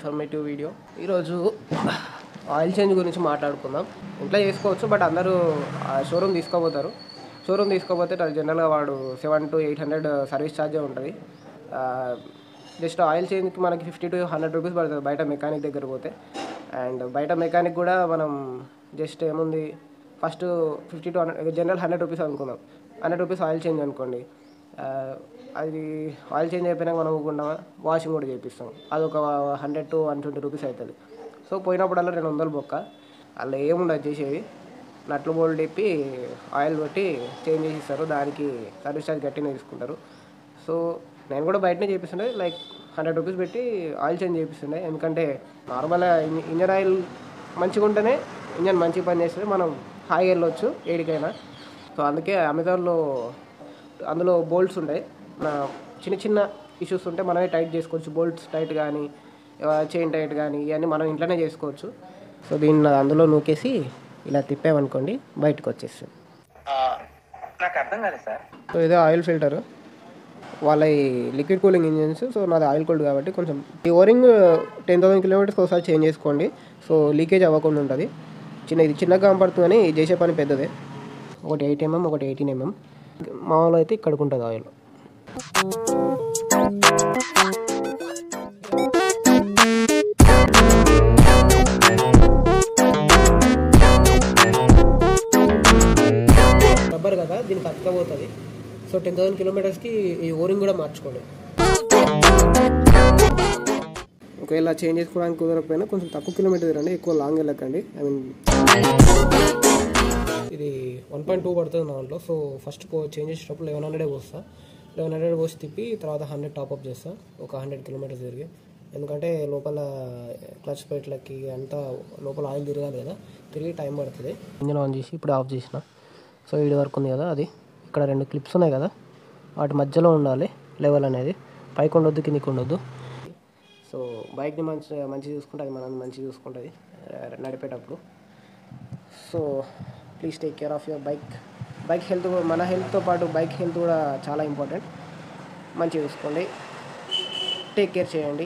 Informative video. ఈరోజు oil change గురించి మాట్లాడుకుందాం. ఇంట్లో చేసుకోవచ్చు, బట్ అందరూ షోరూమ్ తీసుకోపోతారు. షోరూమ్ తీసుకోపోతే జనరల్గా వాడు 700 to 800 సర్వీస్ ఛార్జే ఉంటుంది. జస్ట్ ఆయిల్ చేంజ్కి మనకి 50 to 100 రూపీస్ పడుతుంది బయట మెకానిక్ దగ్గర పోతే. అండ్ బయట మెకానిక్ కూడా మనం జస్ట్ ఏముంది, ఫస్ట్ 50 to 100, జనరల్ 100 రూపీస్ అనుకుందాం. 100 రూపీస్ ఆయిల్ చేంజ్ అనుకోండి. అది ఆయిల్ చేంజ్ అయిపోయినాక మనం ఊకుండా వాషింగ్ కూడా చేపిస్తాం. అది ఒక 100 to 120 రూపీస్ అవుతుంది. సో పోయినప్పుడల్లా 200 బొక్క. అలా ఏముండదు చేసేది, నట్లు బోల్ట్ తిప్పి ఆయిల్ కొట్టి చేంజ్ చేసి ఇస్తారు. దానికి సర్వీస్ ఛార్జ్ గట్టిగా తీసుకుంటారు. సో నేను కూడా బయటనే చేపిస్తుండే, లైక్ 100 రూపీస్ పెట్టి ఆయిల్ చేంజ్ చేపిస్తుండే. ఎందుకంటే నార్మల్గా ఇంజన్ ఆయిల్ మంచిగా ఉంటేనే ఇంజన్ మంచిగా పని చేస్తుంది, మనం హాయిగా వెళ్ళొచ్చు ఏడికైనా. సో అందుకే అమెజాన్లో అందులో బోల్ట్స్ ఉంటాయి. చిన్న చిన్న ఇష్యూస్ ఉంటే మనమే టైట్ చేసుకోవచ్చు. బోల్ట్స్ టైట్ కానీ, చైన్ టైట్ కానీ, ఇవన్నీ మనం ఇంట్లోనే చేసుకోవచ్చు. సో దీన్ని అందులో నూకేసి ఇలా తిప్పామనుకోండి, బయటకు వచ్చేస్తుంది. నాకు అర్థం కాలేదు సార్. సో ఇదే ఆయిల్ ఫిల్టర్, వాళ్ళ లిక్విడ్ కూలింగ్ ఇంజిన్స్. సో నాది ఆయిల్ కూల్డ్ కాబట్టి కొంచెం ఈ ఓరింగ్ 10,000 కిలోమీటర్స్ ఒకసారి చేంజ్ చేసుకోండి. సో లీకేజ్ అవ్వకుండా ఉంటుంది. ఇది చిన్నగా కనపడుతుందని చేసే పని పెద్దదే. ఒకటి 8 mm, ఒకటి 18 mm. మామూలు అయితే ఇక్కడికి ఉంటుంది ఆయిల్. రబ్బర్ కదా, దీనికి అతకపోతుంది. సో 10,000 కిలోమీటర్స్కి ఈ ఓరింగ్ కూడా మార్చుకోండి. ఒకవేళ చేంజ్ చేసుకోవడానికి కుదరకపోయినా కొంచెం తక్కువ కిలోమీటర్ తిరండి, ఎక్కువ లాంగ్ వెళ్ళకండి. ఇది 1.2 పడుతుంది దాంట్లో. సో ఫస్ట్ చేంజ్ చేసేటప్పుడు 1100 పోస్తా. 1100 పోసి తిప్పి తర్వాత 100 టాప్అప్ చేస్తా, ఒక 100 కిలోమీటర్స్ తిరిగి. ఎందుకంటే లోపల క్లచ్ ప్లేట్లకి అంతా లోపల ఆయిల్ తిరగాలి కదా, తిరిగి టైం పడుతుంది. ఇంజన్ ఆన్ చేసి ఇప్పుడు ఆఫ్ చేసిన. సో ఇది వరకు ఉంది కదా, అది ఇక్కడ 2 క్లిప్స్ ఉన్నాయి కదా, వాటి మధ్యలో ఉండాలి లెవెల్ అనేది. పైకి ఉండొద్దు, కిందికి ఉండొద్దు. సో బైక్ని మంచిగా చూసుకుంటే అది మనల్ని మంచిగా చూసుకుంటుంది నడిపేటప్పుడు. So please take care of your bike health. మన హెల్త్తో పాటు బైక్ హెల్త్ కూడా చాలా ఇంపార్టెంట్. మంచిగా చూసుకోండి, టేక్ కేర్ చేయండి.